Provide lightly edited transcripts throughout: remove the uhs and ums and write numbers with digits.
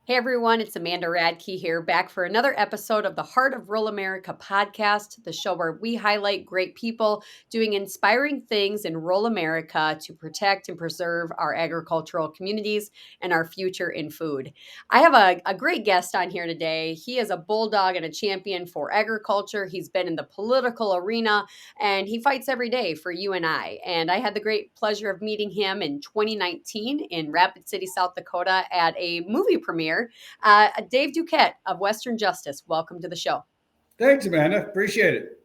Hey everyone, it's Amanda Radke here, back for another episode of the Heart of Rural America podcast, the show where we highlight great people doing inspiring things in rural America to protect and preserve our agricultural communities and our future in food. I have a great guest on here today. He is a bulldog and a champion for agriculture. He's been in the political arena and he fights every day for you and I. And I had the great pleasure of meeting him in 2019 in Rapid City, South Dakota at a movie premiere. Dave Duquette of Western Justice, welcome to the show. Thanks, Amanda. Appreciate it.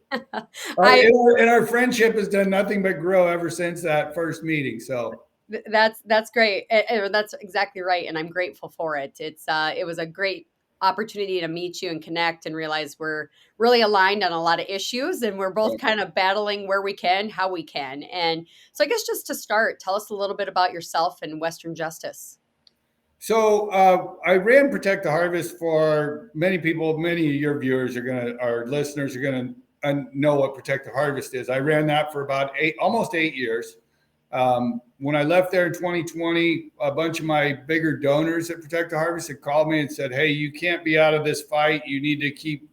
I And our friendship has done nothing but grow ever since that first meeting. So that's great. That's exactly right, and I'm grateful for it. It was a great opportunity to meet you and connect and realize we're really aligned on a lot of issues and we're both kind of battling where we can, how we can. And so I guess just to start, tell us a little bit about yourself and Western Justice. I ran Protect the Harvest for many people. Many of your viewers our listeners are gonna know what Protect the Harvest is. I ran that for about almost 8 years. When I left there in 2020, a bunch of my bigger donors at Protect the Harvest had called me and said, "Hey, you can't be out of this fight. You need to keep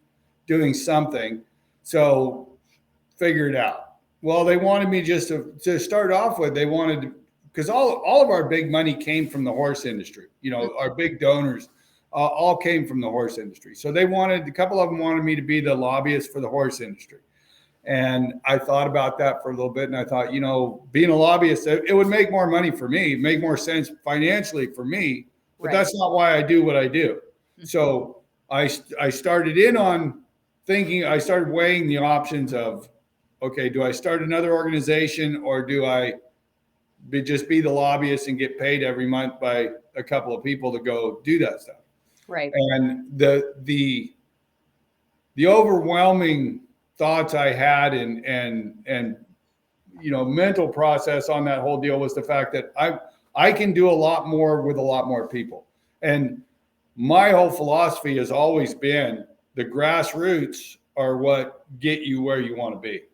doing something." So figure it out. Well, they wanted me just to start off with. They wanted, because all of our big money came from the horse industry. Our big donors all came from the horse industry. So a couple of them wanted me to be the lobbyist for the horse industry. And I thought about that for a little bit. And I thought, being a lobbyist, it would make more money for me, make more sense financially for me. But Right. that's not why I do what I do. So I started I started weighing the options of, okay, do I start another organization or do I just be the lobbyist and get paid every month by a couple of people to go do that stuff? Right. And the overwhelming thoughts I had and mental process on that whole deal was the fact that I can do a lot more with a lot more people. And my whole philosophy has always been the grassroots are what get you where you want to be.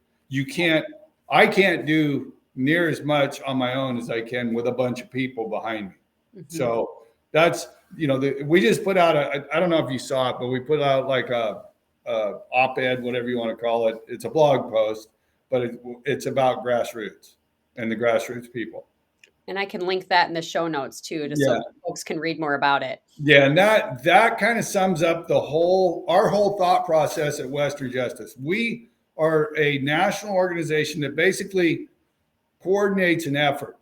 I can't do near as much on my own as I can with a bunch of people behind me. Mm-hmm. So that's, we just put out I don't know if you saw it, but we put out like a op-ed, whatever you want to call it. It's a blog post, but it's about grassroots and the grassroots people. And I can link that in the show notes too, just so folks can read more about it. Yeah, and that kind of sums up our whole thought process at Western Justice. We are a national organization that basically coordinates an effort.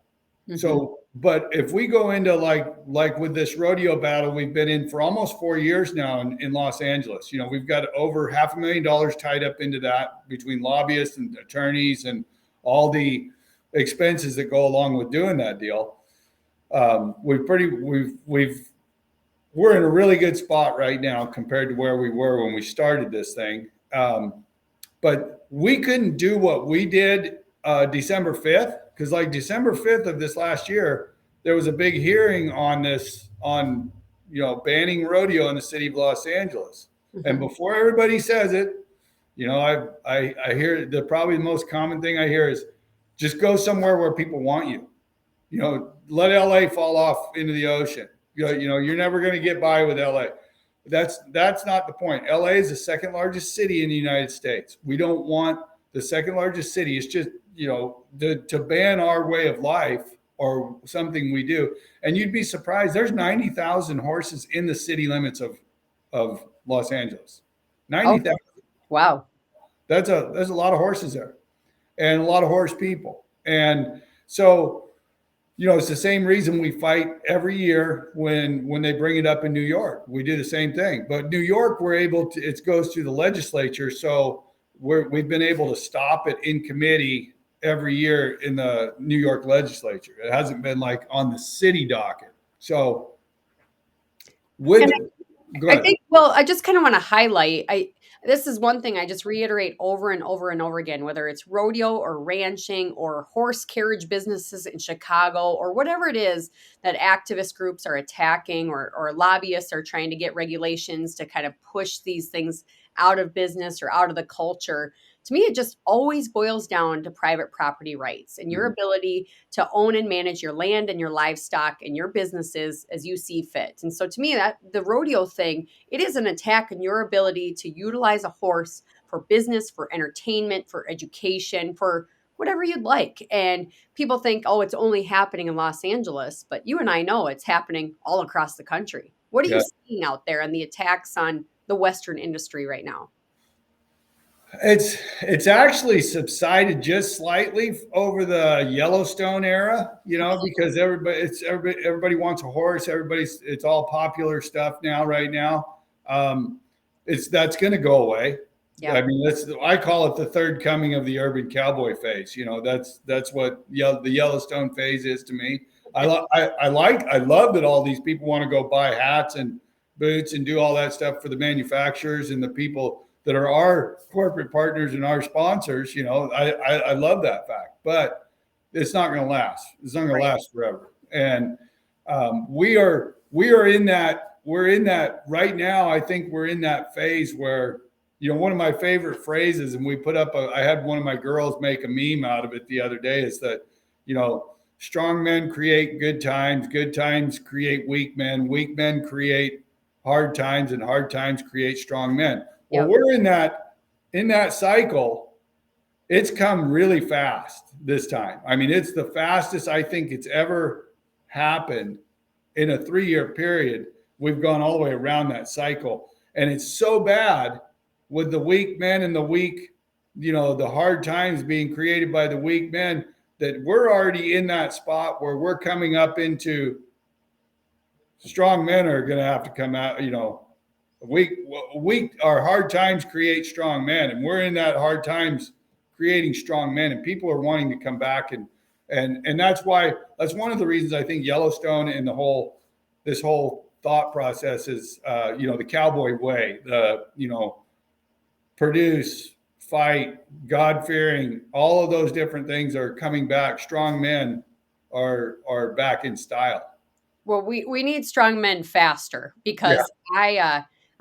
Mm-hmm. So, but if we go into like with this rodeo battle we've been in for almost 4 years now in Los Angeles, we've got over $500,000 tied up into that between lobbyists and attorneys and all the expenses that go along with doing that deal. We're in a really good spot right now compared to where we were when we started this thing. But we couldn't do what we did December 5th, because like December 5th of this last year, there was a big hearing on banning rodeo in the city of Los Angeles. Mm-hmm. And before everybody says it, I hear probably the most common thing I hear is just go somewhere where people want you. Let LA fall off into the ocean. You're never going to get by with LA. That's not the point. LA is the second largest city in the United States. We don't want the second largest city. It's just, to ban our way of life or something we do. And you'd be surprised. There's 90,000 horses in the city limits of Los Angeles. 90,000. Oh, wow. There's a lot of horses there and a lot of horse people. And so, it's the same reason we fight every year when they bring it up in New York. We do the same thing. But New York, it goes through the legislature. So we've been able to stop it in committee every year in the New York legislature. It hasn't been like on the city docket. So I think, well, I just kind of want to highlight, this is one thing I just reiterate over and over and over again, whether it's rodeo or ranching or horse carriage businesses in Chicago or whatever it is that activist groups are attacking or lobbyists are trying to get regulations to kind of push these things out of business or out of the culture. to me, it just always boils down to private property rights and your Mhm. ability to own and manage your land and your livestock and your businesses as you see fit. And so to me, that the rodeo thing, it is an attack on your ability to utilize a horse for business, for entertainment, for education, for whatever you'd like. And people think, oh, it's only happening in Los Angeles, but you and I know it's happening all across the country. What are you Yeah. seeing out there on the attacks on the Western industry right now? It's actually subsided just slightly over the Yellowstone era, because everybody wants a horse. It's all popular stuff now, right now. It's That's going to go away. Yeah, I mean, I call it the third coming of the urban cowboy phase. That's what the Yellowstone phase is to me. I love that all these people want to go buy hats and boots and do all that stuff for the manufacturers and the people that are our corporate partners and our sponsors. I love that fact, but it's not going to last. It's not going to right. last forever. And we are in that. We're in that right now. I think we're in that phase where, one of my favorite phrases, and I had one of my girls make a meme out of it the other day, is that, strong men create good times create weak men create hard times, and hard times create strong men. Well, Yep. we're in that cycle. It's come really fast this time. I mean, it's the fastest I think it's ever happened in a 3-year period. We've gone all the way around that cycle. And it's so bad with the weak men and the hard times being created by the weak men, that we're already in that spot where we're coming up into strong men are going to have to come out, weak our hard times create strong men, and we're in that hard times creating strong men, and people are wanting to come back, and that's one of the reasons I think Yellowstone and this whole thought process is, the cowboy way, produce, fight, God fearing, all of those different things are coming back. Strong men are back in style. Well, we need strong men faster Yeah. because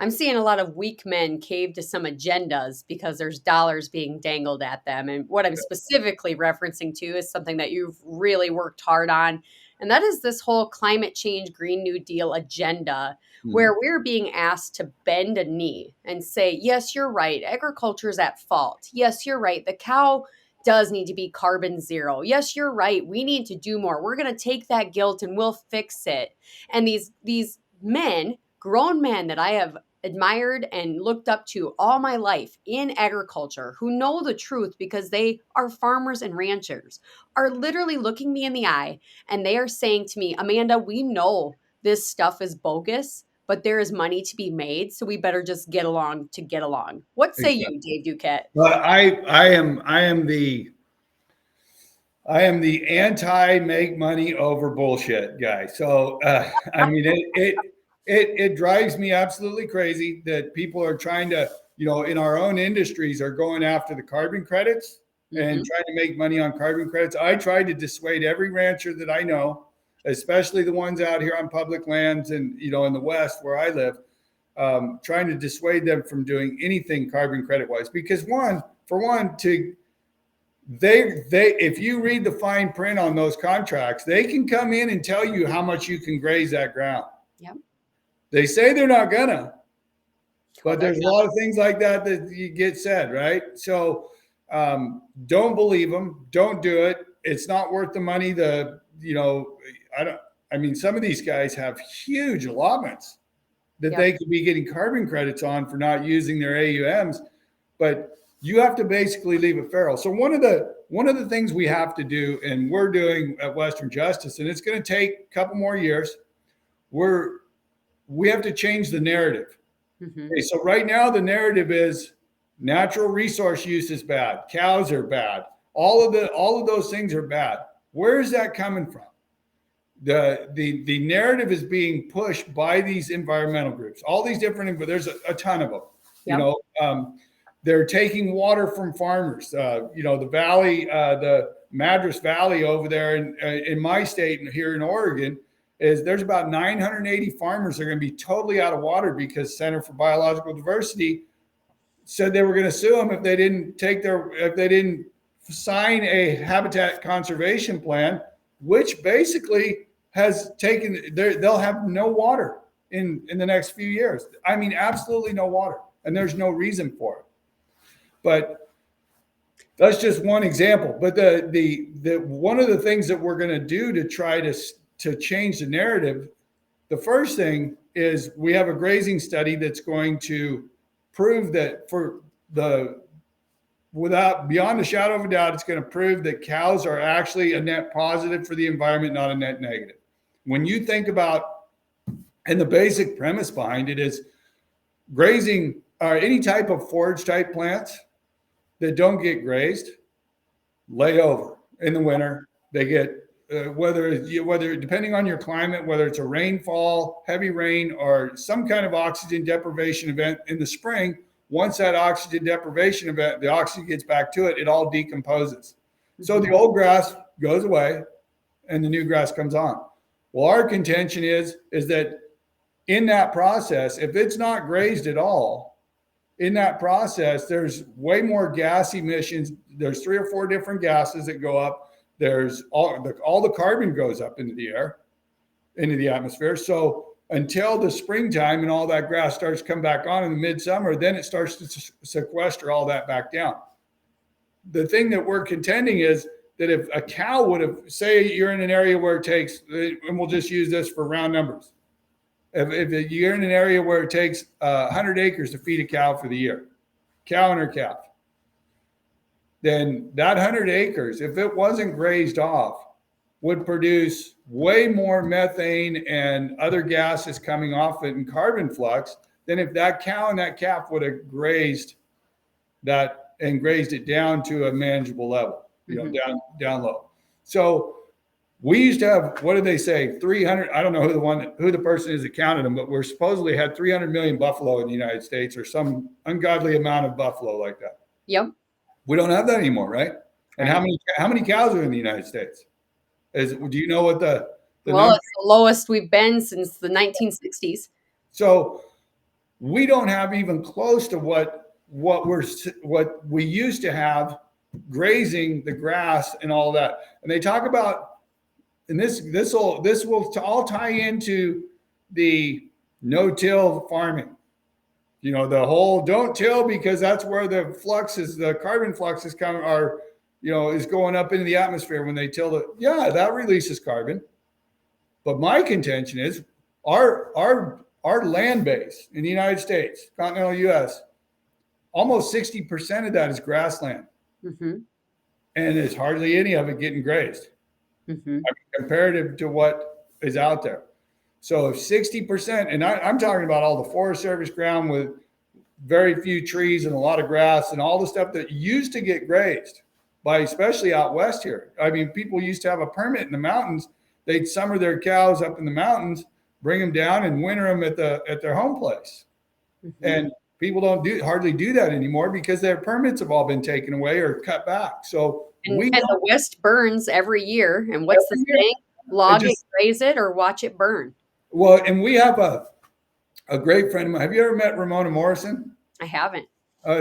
I'm seeing a lot of weak men cave to some agendas because there's dollars being dangled at them. And what I'm specifically referencing to is something that you've really worked hard on, and that is this whole climate change Green New Deal agenda, Mhm. where we're being asked to bend a knee and say, yes, you're right, agriculture is at fault. Yes, you're right, the cow does need to be carbon zero. Yes, you're right. We need to do more. We're going to take that guilt and we'll fix it. And these men, grown men that I have admired and looked up to all my life in agriculture, who know the truth because they are farmers and ranchers, are literally looking me in the eye and they are saying to me, Amanda, we know this stuff is bogus, but there is money to be made, so we better just get along to get along. What say Exactly. you, Dave Duquette? But I am the anti make money over bullshit guy. So I mean, it drives me absolutely crazy that people are trying to, in our own industries, are going after the carbon credits and Mhm. trying to make money on carbon credits. I tried to dissuade every rancher that I know, especially the ones out here on public lands and, in the West where I live, trying to dissuade them from doing anything carbon credit wise, because they if you read the fine print on those contracts, they can come in and tell you how much you can graze that ground. Yep. They say they're not gonna, Well, but there there's a you lot of things like that you get said, right? So don't believe them. Don't do it. It's not worth the money. I don't. I mean, some of these guys have huge allotments that go. Yep. they could be getting carbon credits on for not using their AUMs, but you have to basically leave it feral. So one of the things we have to do, and we're doing at Western Justice, and it's going to take a couple more years, we have to change the narrative. Mhm. Okay, so right now the narrative is natural resource use is bad, cows are bad, all of those things are bad. Where is that coming from? The narrative is being pushed by these environmental groups, all these different, but there's a ton of them. You Yep. know, they're taking water from farmers. The valley, the Madras Valley over there in my state and here in Oregon, there's about 980 farmers that are going to be totally out of water because Center for Biological Diversity said they were going to sue them if they didn't sign a habitat conservation plan, which basically has taken, they'll have no water in the next few years. I mean, absolutely no water, and there's no reason for it. But that's just one example. But the one of the things that we're going to do to try to change the narrative, the first thing is we have a grazing study that's going to prove that for the without beyond a shadow of a doubt, it's going to prove that cows are actually a net positive for the environment, not a net negative. When you think about, and the basic premise behind it is grazing or any type of forage type plants that don't get grazed lay over in the winter. They get whether depending on your climate, whether it's a rainfall, heavy rain, or some kind of oxygen deprivation event in the spring. Once that oxygen deprivation event, the oxygen gets back to it, it all decomposes. So the old grass goes away and the new grass comes on. Well, our contention is that in that process, if it's not grazed at all, in that process, there's way more gas emissions. There's 3 or 4 different gases that go up. There's all the carbon goes up into the air, into the atmosphere. So until the springtime and all that grass starts to come back on in the midsummer, then it starts to sequester all that back down. The thing that we're contending is that if a cow would have, say you're in an area where it takes, and we'll just use this for round numbers. If you're in an area where it takes 100 acres to feed a cow for the year, cow and her calf, then that 100 acres, if it wasn't grazed off, would produce way more methane and other gases coming off it and carbon flux than if that cow and that calf would have grazed that and grazed it down to a manageable level, down low. So we used to have, what did they say, 300, I don't know who the person is that counted them, but we're supposedly had 300 million buffalo in the United States, or some ungodly amount of buffalo like that. Yep. We don't have that anymore, right? And how many cows are in the United States? Do you know what the well, it's the lowest we've been since the 1960s. So we don't have even close to what we used to have grazing the grass and all that. And they talk about, and this will all tie into the no-till farming. You know, the whole don't till, because that's where the carbon flux is coming, is going up into the atmosphere when they till that releases carbon. But my contention is our land base in the United States, continental US, almost 60% of that is grassland. Mm-hmm. And there's hardly any of it getting grazed. Mm-hmm. I mean, comparative to what is out there. So if 60%, and I'm talking about all the Forest Service ground with very few trees and a lot of grass and all the stuff that used to get grazed by, especially out west here. I mean, people used to have a permit in the mountains. They'd summer their cows up in the mountains, bring them down and winter them at their home place. Mm-hmm. And people don't hardly do that anymore because their permits have all been taken away or cut back. So and the West burns every year. And what's the saying? Log it, graze it, or watch it burn. Well, and we have a great friend of mine. Have you ever met Ramona Morrison? I haven't.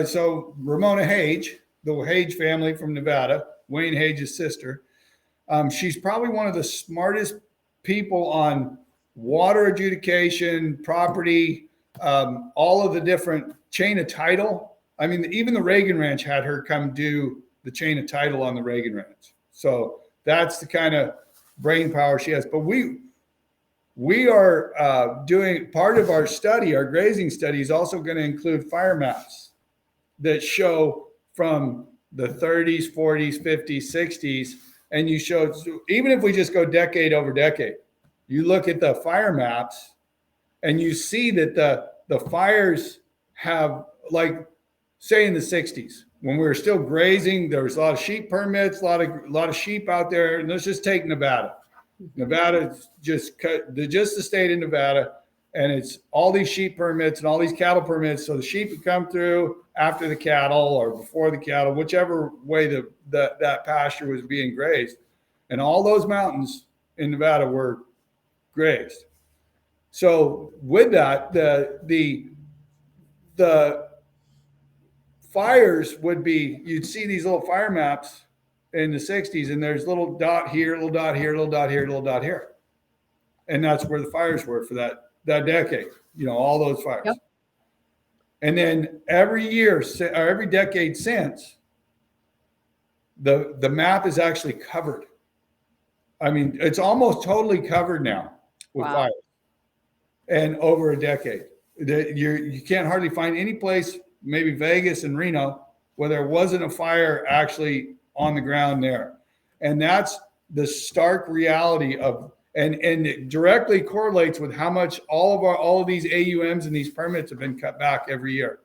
So Ramona Hage, the Hage family from Nevada, Wayne Hage's sister. She's probably one of the smartest people on water adjudication, property, all of the different chain of title. I mean, even the Reagan Ranch had her come do the chain of title on the Reagan Ranch. So that's the kind of brain power she has. But we are doing part of our study, our grazing study is also going to include fire maps that show from the 30s, 40s, 50s, 60s. And you show, even if we just go decade over decade, you look at the fire maps and you see that the fires have, like, say in the 60s, when we were still grazing, there was a lot of sheep permits, a lot of sheep out there. And let's just take Nevada. Nevada just the state of Nevada, and it's all these sheep permits and all these cattle permits. So the sheep would come through after the cattle or before the cattle, whichever way that pasture was being grazed. And all those mountains in Nevada were grazed. So with that, fires would be, you'd see these little fire maps in the 60s, and there's little dot here, little dot here, little dot here, little dot here. And that's where the fires were for that decade, all those fires. Yep. And then every year or every decade since, the map is actually covered. I mean, it's almost totally covered now with fires. And over a decade, you can't hardly find any place, maybe Vegas and Reno, where there wasn't a fire actually on the ground there. And that's the stark reality of, and it directly correlates with how much all of these AUMs and these permits have been cut back every year.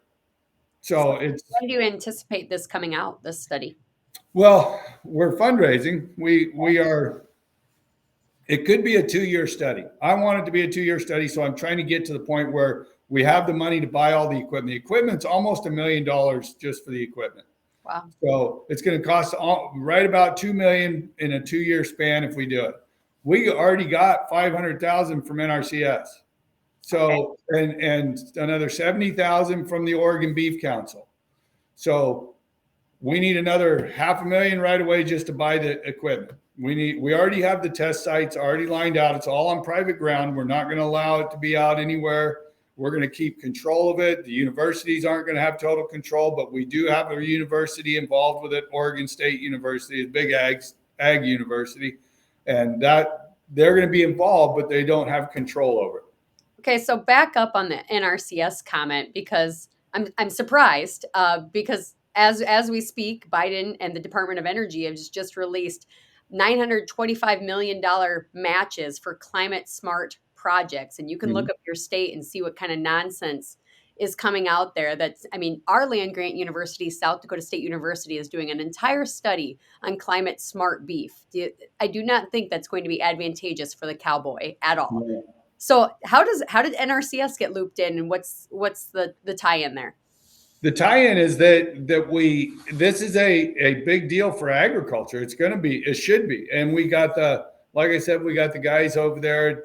So it's. When do you anticipate this coming out, this study? Well, we're fundraising. We are. It could be a 2-year study. I want it to be a 2-year study, so I'm trying to get to the point where we have the money to buy all the equipment. The equipment's almost $1 million just for the equipment. Wow. So it's going to cost right about $2 million in a 2-year span if we do it. We already got $500,000 from NRCS. So and another $70,000 from the Oregon Beef Council. So we need another $500,000 right away just to buy the equipment. We already have the test sites already lined out. It's all on private ground. We're not going to allow it to be out anywhere. We're going to keep control of it. The universities aren't going to have total control, but we do have a university involved with it. Oregon State University, a big ag university, and that they're going to be involved, but they don't have control over it. Okay, so back up on the NRCS comment, because I'm surprised because as we speak, Biden and the Department of Energy have just released $925 million matches for climate smart projects. And you can look up your state and see what kind of nonsense is coming out there. Our land grant university, South Dakota State University, is doing an entire study on climate smart beef. I do not think that's going to be advantageous for the cowboy at all. Yeah. So how did NRCS get looped in, and what's the tie-in there? The tie-in is that this is a big deal for agriculture. It should be. And like I said, we got the guys over there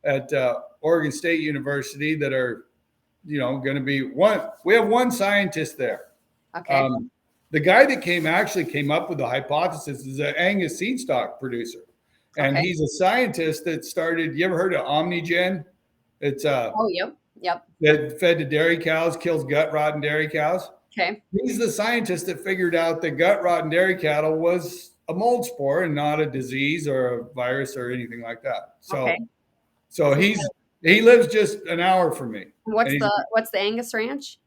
at Oregon State University that are, going to be we have one scientist there. Okay. The guy that came up with the hypothesis is an Angus seed stock producer. And he's a scientist that started, you ever heard of Omnigen? It's Yep. That fed to dairy cows, kills gut rot in dairy cows. Okay. He's the scientist that figured out that gut rot in dairy cattle was a mold spore and not a disease or a virus or anything like that. So he lives just an hour from me. What's the Angus Ranch?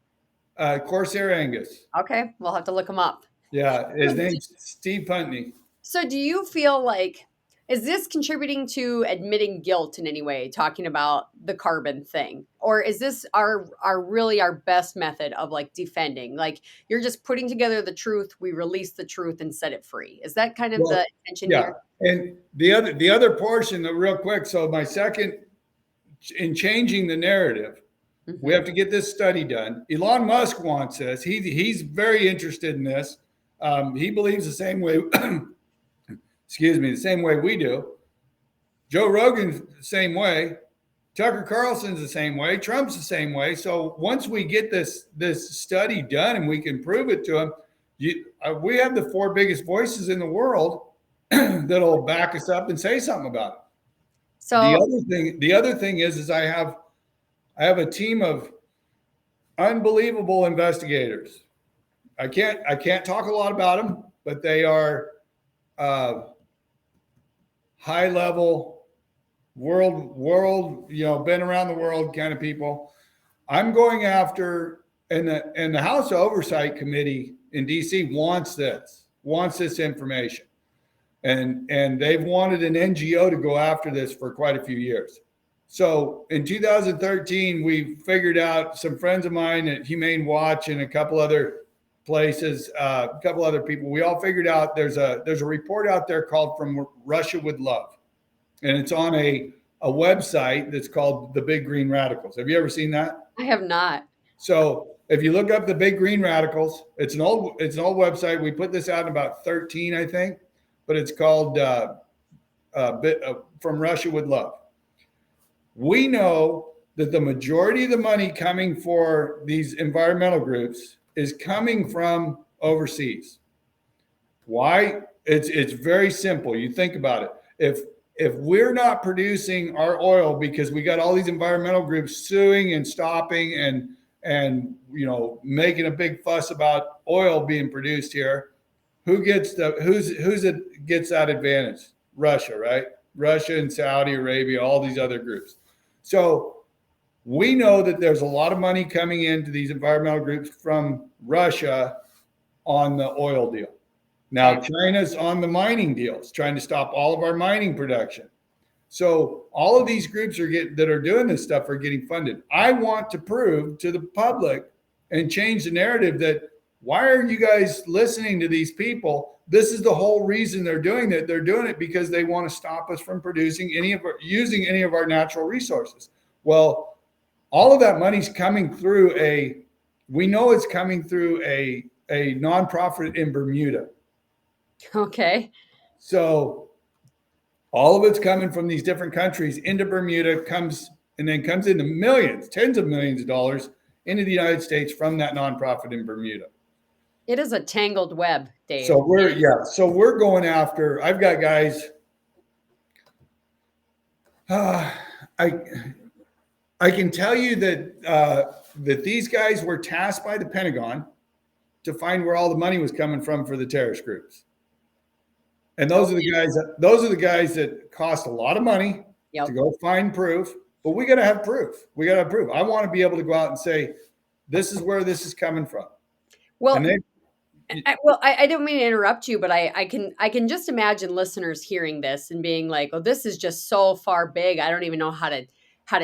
Corsair Angus. Okay, we'll have to look him up. Yeah, his name's Steve Puntney. So do you feel like, is this contributing to admitting guilt in any way, talking about the carbon thing? Or is this our best method of defending? You're just putting together the truth, we release the truth and set it free. Is that kind of the intention here? And the other portion, real quick, so my second, in changing the narrative, we have to get this study done. Elon Musk wants this. He's very interested in this. He believes the same way the same way we do. Joe Rogan's the same way. Tucker Carlson's the same way. Trump's the same way. So once we get this study done and we can prove it to him, we have the 4 biggest voices in the world that'll back us up and say something about it. So the other thing is I have a team of unbelievable investigators. I can't talk a lot about them, but they are high level world, been around the world kind of people. I'm going after, and the House Oversight Committee in DC wants this information. And they've wanted an NGO to go after this for quite a few years. So in 2013, we figured out, some friends of mine at Humane Watch and a couple other places, a couple other people, we all figured out there's a report out there called From Russia with Love. And it's on a website that's called The Big Green Radicals. Have you ever seen that? I have not. So if you look up The Big Green Radicals, it's an old website. We put this out in about 13, I think, but it's called From Russia with Love. We know that the majority of the money coming for these environmental groups is coming from overseas. Why? It's very simple. You think about it. If we're not producing our oil because we got all these environmental groups suing and stopping and making a big fuss about oil being produced here, who's it gets that advantage? Russia, right? Russia and Saudi Arabia, all these other groups. So we know that there's a lot of money coming into these environmental groups from Russia on the oil deal. Now, Okay. China's on the mining deals, trying to stop all of our mining production. So all of these groups that are doing this stuff are getting funded. I want to prove to the public and change the narrative that why are you guys listening to these people? This is the whole reason they're doing it. They're doing it because they want to stop us from using any of our natural resources. Well, all of that money's coming through we know it's coming through a nonprofit in Bermuda. Okay. So all of it's coming from these different countries into Bermuda, comes into millions, tens of millions of dollars into the United States from that nonprofit in Bermuda. It is a tangled web, Dave. So we're going after. I've got guys. I can tell you that these guys were tasked by the Pentagon to find where all the money was coming from for the terrorist groups. And those are the guys that cost a lot of money to go find proof. But we got to have proof. I want to be able to go out and say, this is where this is coming from. Well, I don't mean to interrupt you, but I can just imagine listeners hearing this and being like, "Oh, this is just so far big. I don't even know how to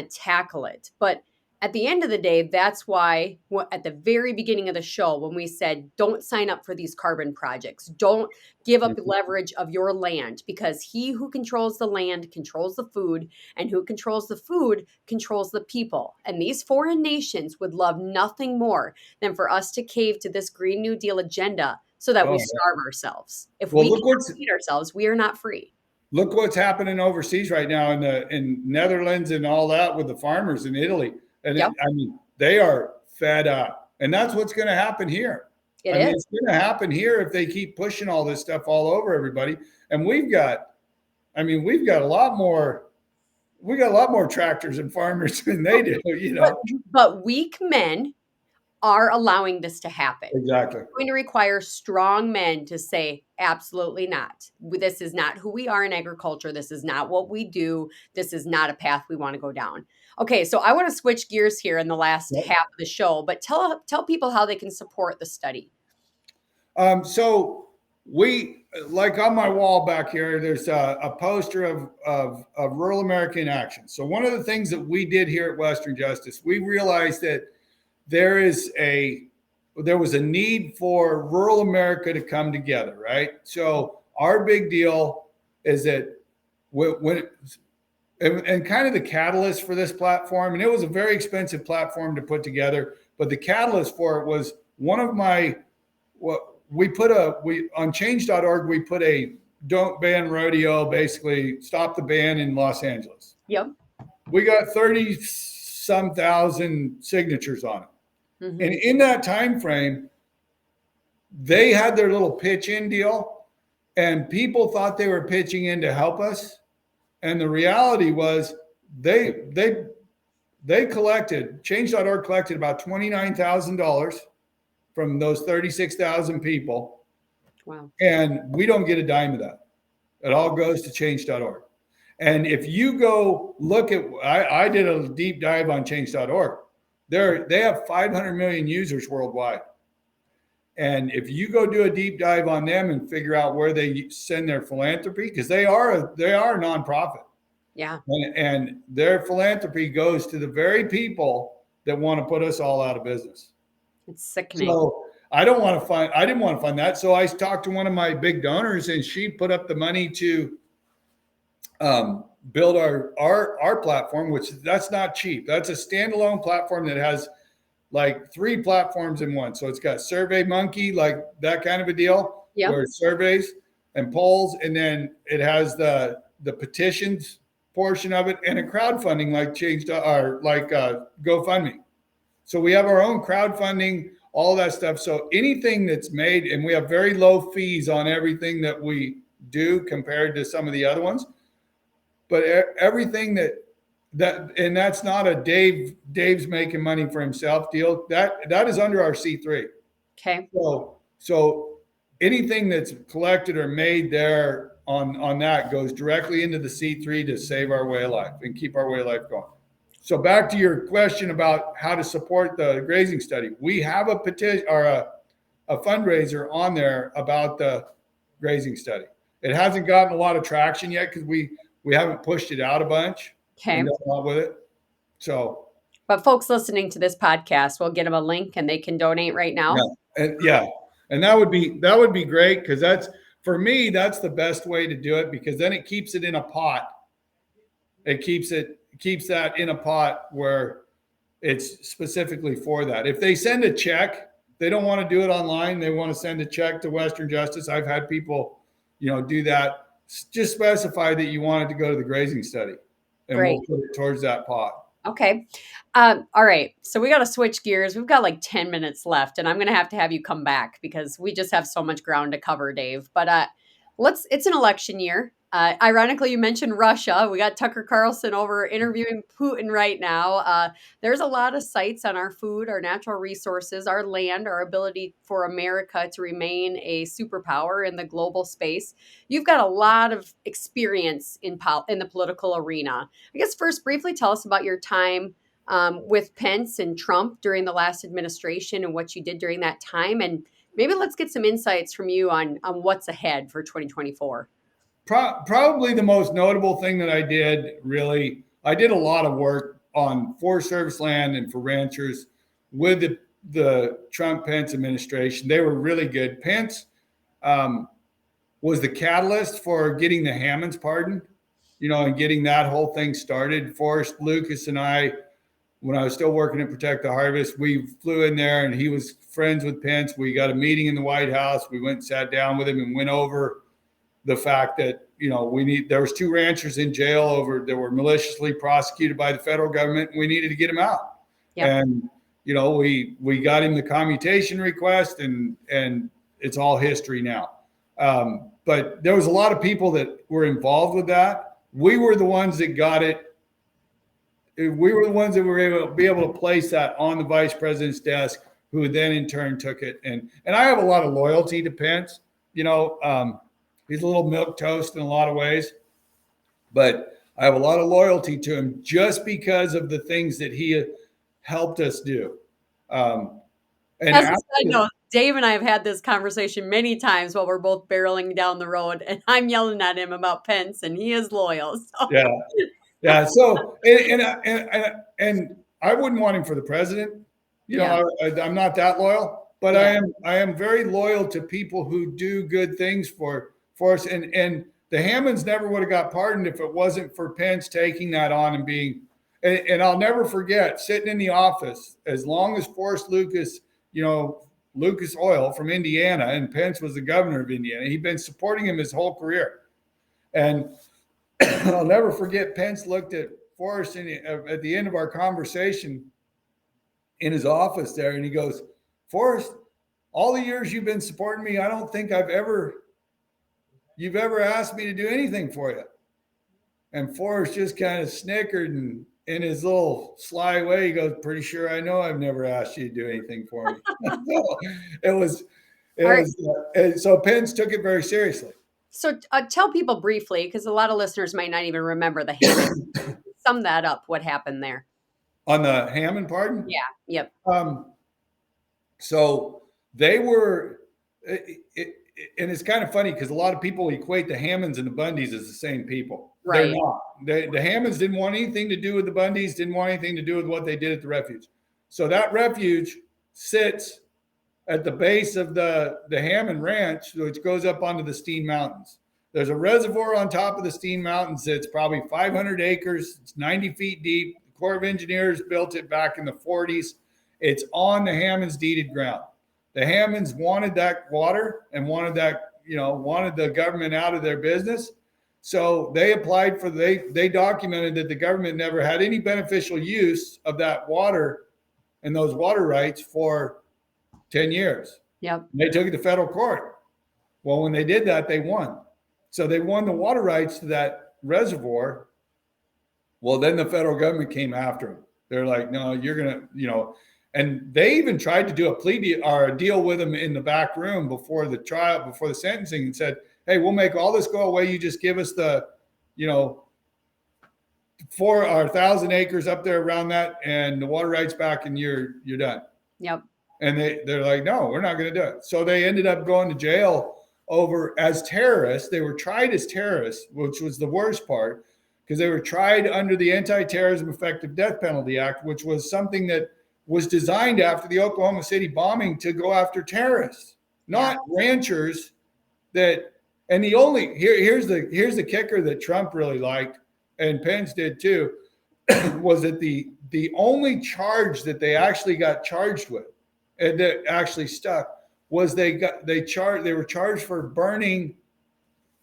tackle it." But at the end of the day, that's why at the very beginning of the show, when we said, "Don't sign up for these carbon projects. Don't give up leverage of your land, because he who controls the land controls the food, and who controls the food controls the people. And these foreign nations would love nothing more than for us to cave to this Green New Deal agenda so that we starve ourselves. If we can't feed ourselves, we are not free." Look what's happening overseas right now in Netherlands and all that with the farmers in Italy. And they are fed up. And that's what's going to happen here. It's going to happen here if they keep pushing all this stuff all over everybody. And we've got a lot more tractors and farmers than they do, But weak men are allowing this to happen. Exactly. It's going to require strong men to say, absolutely not. This is not who we are in agriculture. This is not what we do. This is not a path we want to go down. Okay, so I want to switch gears here in the last half of the show, but tell people how they can support the study. So we, like on my wall back here, there's a poster of rural American action. So one of the things that we did here at Western Justice, we realized that there was a need for rural America to come together, right? So our big deal is that and kind of the catalyst for this platform, and it was a very expensive platform to put together, but the catalyst for it was on change.org, we put a don't ban rodeo, basically stop the ban in Los Angeles. Yep. We got 30-some thousand signatures on it. Mm-hmm. And in that time frame, they had their little pitch-in deal, and people thought they were pitching in to help us. And the reality was they collected, change.org collected about $29,000 from those 36,000 people. Wow. And we don't get a dime of that. It all goes to change.org. And if you go look at, I did a deep dive on change.org. They have 500 million users worldwide. And if you go do a deep dive on them and figure out where they send their philanthropy, because they are a nonprofit. Yeah. And their philanthropy goes to the very people that want to put us all out of business. It's sickening. So I didn't want to fund that. So I talked to one of my big donors, and she put up the money to build our platform, which that's not cheap. That's a standalone platform that has like 3 platforms in one. So it's got SurveyMonkey, like that kind of a deal, where it surveys and polls, and then it has the petitions portion of it, and a crowdfunding like GoFundMe. So we have our own crowdfunding. all that stuff. So anything that's made, and we have very low fees on everything that we do compared to some of the other ones. But everything and that's not a Dave's making money for himself deal. That is under our C3. Okay. So anything that's collected or made there on that goes directly into the C3 to save our way of life and keep our way of life going. So back to your question about how to support the grazing study. We have a petition or a fundraiser on there about the grazing study. It hasn't gotten a lot of traction yet because we haven't pushed it out a bunch and done a lot with it. So, but folks listening to this podcast, we'll get them a link and they can donate right now. And that would be great, because that's, for me, that's the best way to do it, because then it keeps it in a pot. It keeps that in a pot where it's specifically for that. If they send a check, they don't want to do it online. They want to send a check to Western Justice. I've had people, do that. Just specify that you want it to go to the grazing study, and we'll put it towards that pot. Okay. All right. So we got to switch gears. We've got like 10 minutes left, and I'm going to have you come back because we just have so much ground to cover, Dave. But it's an election year. Ironically, you mentioned Russia. We got Tucker Carlson over interviewing Putin right now. There's a lot of sights on our food, our natural resources, our land, our ability for America to remain a superpower in the global space. You've got a lot of experience in the political arena. I guess first, briefly tell us about your time with Pence and Trump during the last administration and what you did during that time. And maybe let's get some insights from you on what's ahead for 2024. Probably the most notable thing that I did a lot of work on Forest Service land and for ranchers with the Trump-Pence administration. They were really good. Pence was the catalyst for getting the Hammonds pardoned, and getting that whole thing started. Forrest Lucas and I, when I was still working at Protect the Harvest, we flew in there, and he was friends with Pence. We got a meeting in the White House. We went and sat down with him and went over the fact that, there was 2 ranchers in jail that were maliciously prosecuted by the federal government, and we needed to get them out. Yep. And, we got him the commutation request, and it's all history now. But there was a lot of people that were involved with that. We were the ones that got it. We were the ones that were able to place that on the vice president's desk, who then in turn took it. And I have a lot of loyalty to Pence. He's a little milquetoast in a lot of ways, but I have a lot of loyalty to him just because of the things that he helped us do. And as a side note, Dave and I have had this conversation many times while we're both barreling down the road, and I'm yelling at him about Pence, and he is loyal. So. Yeah. So, and I wouldn't want him for the president. I'm not that loyal, but I am very loyal to people who do good things for us. And the Hammonds never would have got pardoned if it wasn't for Pence taking that on and being, and I'll never forget sitting in the office as long as Forrest Lucas, Lucas Oil from Indiana, and Pence was the governor of Indiana. He'd been supporting him his whole career. And I'll never forget, Pence looked at Forrest at the end of our conversation in his office there, and he goes, "Forrest, all the years you've been supporting me, I don't think you've ever asked me to do anything for you." And Forrest just kind of snickered, and in his little sly way, he goes, "Pretty sure I know I've never asked you to do anything for me." So Pence took it very seriously. So tell people briefly, because a lot of listeners might not even remember the Hammond. Sum that up. What happened there? On the Hammond pardon? Yeah. Yep. So they were, and it's kind of funny because a lot of people equate the Hammonds and the Bundys as the same people. Right. They're not. The Hammonds didn't want anything to do with the Bundys, didn't want anything to do with what they did at the refuge. So that refuge sits at the base of the Hammond Ranch, which goes up onto the Steen Mountains. There's a reservoir on top of the Steen Mountains that's probably 500 acres. It's 90 feet deep. The Corps of Engineers built it back in the 40s. It's on the Hammonds' deeded ground. The Hammonds wanted that water and wanted the government out of their business. So they applied they documented that the government never had any beneficial use of that water and those water rights for 10 years. Yep. They took it to federal court. Well, when they did that, they won. So they won the water rights to that reservoir. Well, then the federal government came after them. They're like, no, you're going to, and they even tried to do a plea deal or a deal with them in the back room before the trial, before the sentencing, and said, hey, we'll make all this go away. You just give us the, 1,000 acres up there around that and the water rights back, and you're done. Yep. And they're like, no, we're not going to do it. So they ended up going to jail over as terrorists. They were tried as terrorists, which was the worst part, because they were tried under the Anti-Terrorism Effective Death Penalty Act, which was something that was designed after the Oklahoma City bombing to go after terrorists, not ranchers. And the only here's the kicker that Trump really liked, and Pence did too, was that the only charge that they actually got charged with, and that actually stuck, was they were charged for burning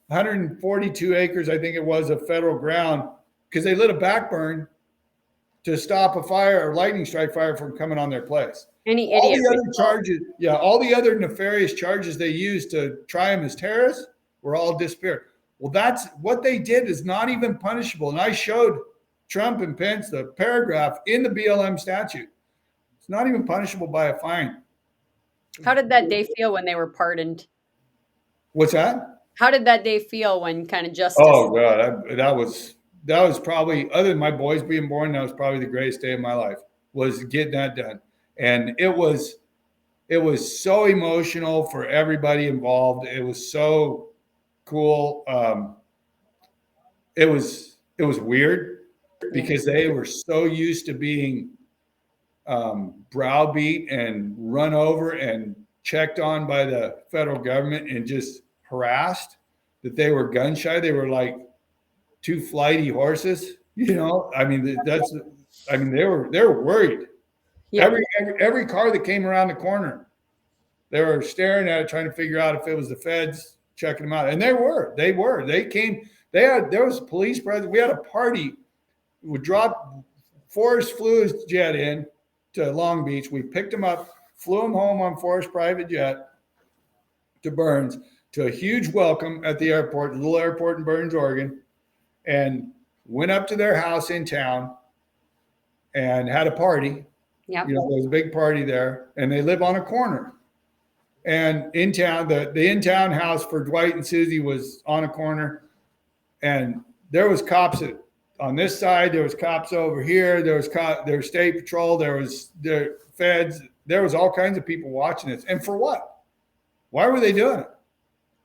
142 acres, I think it was, of federal ground, because they lit a backburn to stop a fire or lightning strike fire from coming on their place. Any all idiot. the other charges, all the other nefarious charges they used to try them as terrorists were all disappeared. Well, that's what they did is not even punishable. And I showed Trump and Pence the paragraph in the BLM statute. It's not even punishable by a fine. How did that day feel when they were pardoned? What's that? How did that day feel when kind of justice? Oh God, that was probably, other than my boys being born, that was probably the greatest day of my life, was getting that done. And it was so emotional for everybody involved. It was so cool. It was weird because they were so used to being browbeat and run over and checked on by the federal government and just harassed, that they were gun shy. They were like two flighty horses, they were worried. Yeah. Every car that came around the corner, they were staring at it, trying to figure out if it was the feds checking them out. And there was police presence. We had a party. We dropped, Forrest flew his jet in to Long Beach. We picked him up, flew him home on Forrest's private jet to Burns, to a huge welcome at the airport, the little airport in Burns, Oregon, and went up to their house in town and had a party. Yeah. There was a big party there, and they live on a corner. And in town, the in-town house for Dwight and Susie was on a corner, and there was cops on this side. There was cops over here. There was state patrol. There was the feds. There was all kinds of people watching this. And for what? Why were they doing it?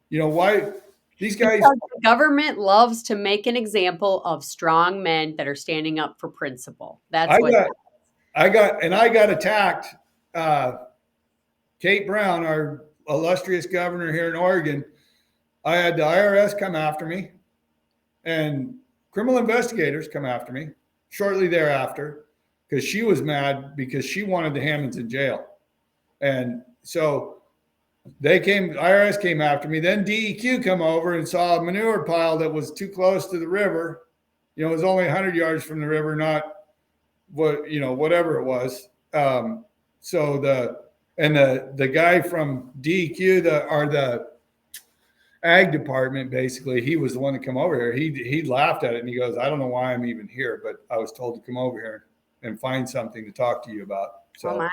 Why these guys? Because the government loves to make an example of strong men that are standing up for principle. That's I got attacked. Kate Brown, our illustrious governor here in Oregon, I had the IRS come after me and criminal investigators come after me shortly thereafter, because she was mad because she wanted the Hammonds in jail. And so IRS came after me. Then DEQ come over and saw a manure pile that was too close to the river. It was only 100 yards from the river, not whatever it was. So the guy from DEQ, the ag department, basically, he was the one to come over here. He laughed at it and he goes, I don't know why I'm even here, but I was told to come over here and find something to talk to you about. So, oh my.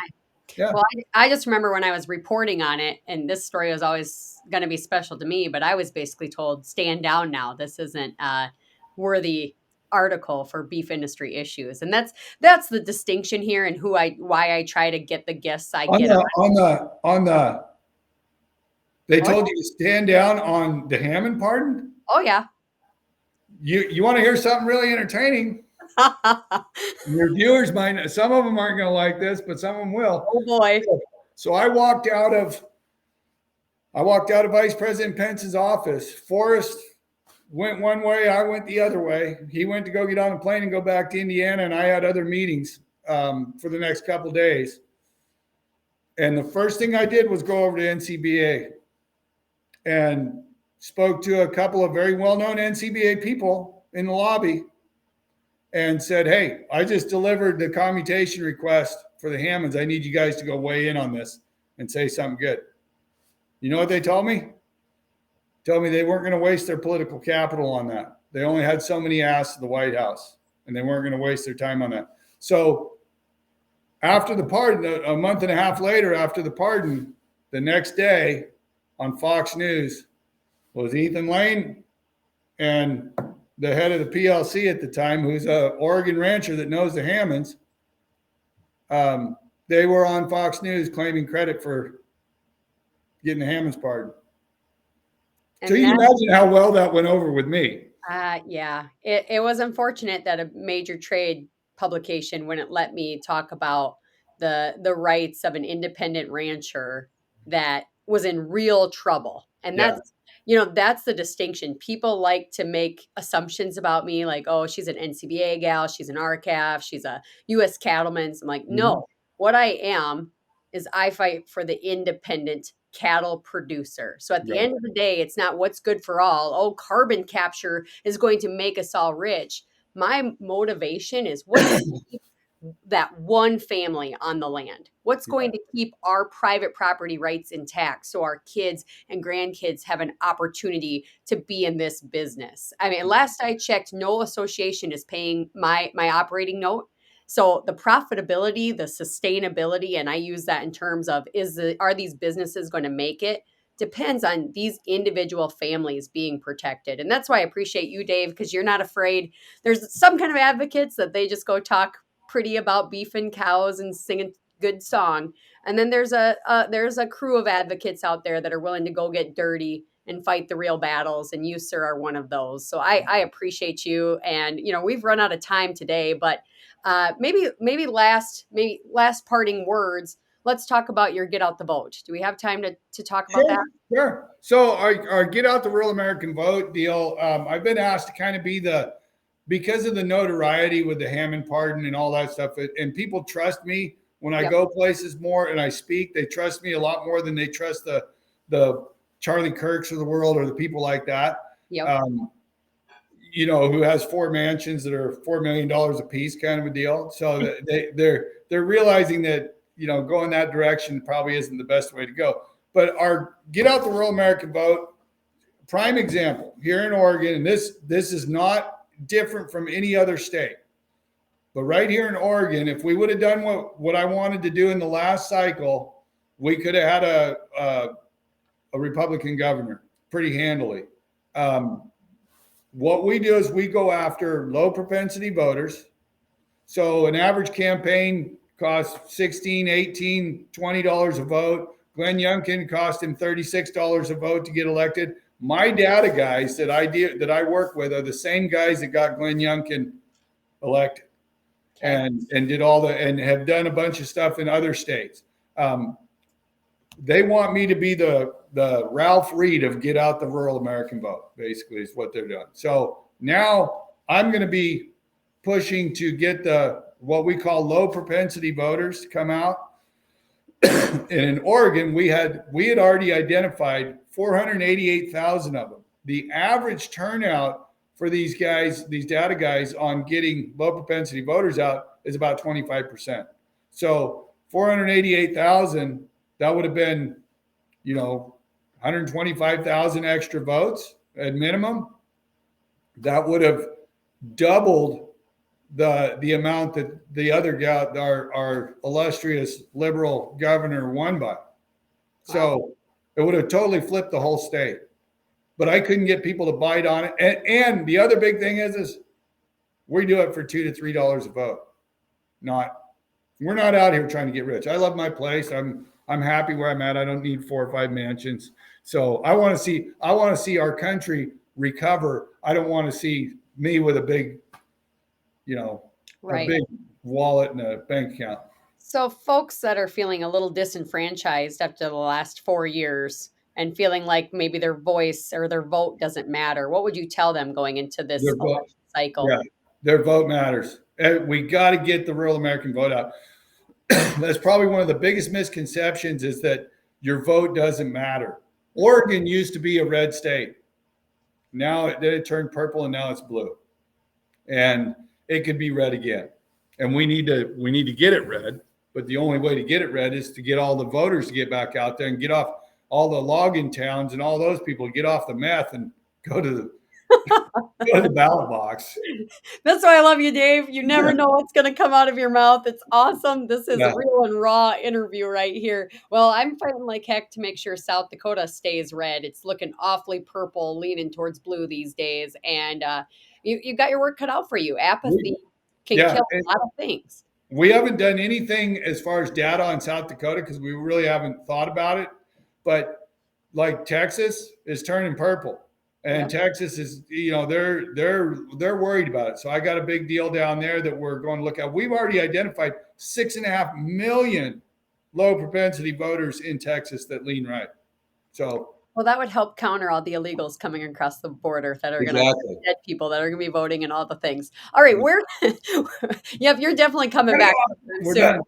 Yeah. Well, I just remember when I was reporting on it, and this story was always going to be special to me, but I was basically told, stand down now. This isn't a worthy article for beef industry issues. And that's the distinction here, and why I try to get the guests I get on. They told you to stand down on the Hammond pardon? Oh yeah. You want to hear something really entertaining? Your viewers might, some of them aren't going to like this, but some of them will. Oh boy. So I walked out of Vice President Pence's office. Forrest went one way, I went the other way. He went to go get on a plane and go back to Indiana, and I had other meetings for the next couple of days. And the first thing I did was go over to NCBA and spoke to a couple of very well-known NCBA people in the lobby and said, hey, I just delivered the commutation request for the Hammonds. I need you guys to go weigh in on this. and say something good. You know what they told me? Told me they weren't going to waste their political capital on that. They only had so many asks to the White House, and they weren't going to waste their time on that. So after the pardon, a month and a half later, after the pardon, the next day on Fox News was Ethan Lane and the head of the PLC at the time, who's an Oregon rancher that knows the Hammonds. They were on Fox News claiming credit for getting the Hammonds pardoned. So you can imagine how well that went over with me. Yeah, it was unfortunate that a major trade publication wouldn't let me talk about the rights of an independent rancher that was in real trouble. And Yeah. that's the distinction. People like to make assumptions about me, like, oh, she's an NCBA gal, she's an RCAF, she's a U.S. cattleman. So I'm like, no, what I am is I fight for the independent cattle producer. So at the Right. end of the day, it's not what's good for all. Oh, carbon capture is going to make us all rich. My motivation is what's going to keep that one family on the land? What's going to keep our private property rights intact so our kids and grandkids have an opportunity to be in this business? I mean, last I checked, no association is paying my operating note. So the profitability, the sustainability, and I use that in terms of are these businesses going to make it? Depends on these individual families being protected. And that's why I appreciate you, Dave, because you're not afraid. There's some kind of advocates that they just go talk pretty about beef and cows and sing a good song. And then there's a crew of advocates out there that are willing to go get dirty and fight the real battles. And you, sir, are one of those. So I appreciate you. And we've run out of time today, but maybe last parting words. Let's talk about your get out the vote. Do we have time to talk about that? Sure. So our get out the rural American vote deal. I've been asked to kind of be because of the notoriety with the Hammond pardon and all that stuff, and people trust me when I go places more and I speak. They trust me a lot more than they trust the Charlie Kirks of the world or the people like that. Yep. Who has 4 mansions that are $4 million a piece, kind of a deal. So they're realizing that going that direction probably isn't the best way to go. But our get out the rural American vote, prime example here in Oregon, and this is not different from any other state. But right here in Oregon, if we would have done what I wanted to do in the last cycle, we could have had a Republican governor pretty handily. What we do is we go after low propensity voters. So an average campaign costs $16, $18, $20 a vote. Glenn Youngkin cost him $36 a vote to get elected. My data guys that I work with are the same guys that got Glenn Youngkin elected, and did and have done a bunch of stuff in other states. They want me to be the Ralph Reed of get out the rural American vote, basically, is what they're doing. So now I'm going to be pushing to get what we call low propensity voters to come out. And in Oregon, we had already identified 488,000 of them. The average turnout for these data guys on getting low propensity voters out is about 25%. So 488,000, that would have been, 125,000 extra votes at minimum. That would have doubled the amount that the other guy, our illustrious liberal governor, won by. So it would have totally flipped the whole state. But I couldn't get people to bite on it. And the other big thing is we do it for $2 to $3 a vote. We're not out here trying to get rich. I love my place. I'm happy where I'm at. I don't need 4 or 5 mansions. So I want to see our country recover. I don't want to see me with a big a big wallet and a bank account. So folks that are feeling a little disenfranchised after the last 4 years and feeling like maybe their voice or their vote doesn't matter, what would you tell them going into this election cycle? Yeah, their vote matters. We got to get the rural American vote out. That's probably one of the biggest misconceptions, is that your vote doesn't matter. Oregon used to be a red state. Now it turned purple, and now it's blue. And it could be red again. And we need to get it red. But the only way to get it red is to get all the voters to get back out there and get off all the logging towns and all those people get off the meth and go to the go to the ballot box. That's why I love you, Dave. You never know what's going to come out of your mouth. It's awesome. This is a Yeah. real and raw interview right here. Well, I'm fighting like heck to make sure South Dakota stays red. It's looking awfully purple, leaning towards blue these days. And you got your work cut out for you. Apathy can Yeah. kill a lot of things. We haven't done anything as far as data on South Dakota because we really haven't thought about it. But like Texas is turning purple, and Yep. Texas is, they're worried about it. So I got a big deal down there that we're going to look at. We've already identified 6.5 million low propensity voters in Texas that lean right. So Well, that would help counter all the illegals coming across the border that are gonna exactly. dead people that are gonna be voting and all the things. All right, where Yep, you're definitely coming back We're soon. done.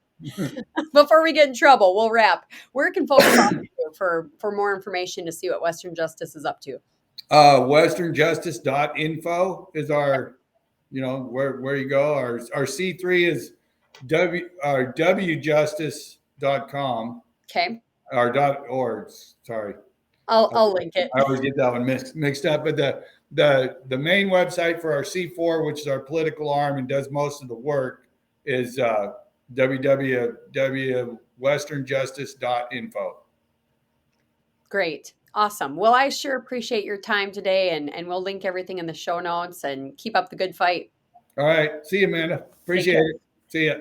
Before we get in trouble, we'll wrap. Where can folks follow you for more information to see what Western Justice is up to? Westernjustice.info is our, where you go. Our C3 is wjustice.com. Okay, Or .org. Sorry. I'll link it. I always get that one mixed up. But the main website for our C4, which is our political arm and does most of the work, is www.westernjustice.info. Great. Awesome. Well, I sure appreciate your time today, and we'll link everything in the show notes and keep up the good fight. All right. See you, Amanda. Take Appreciate care. it. See ya.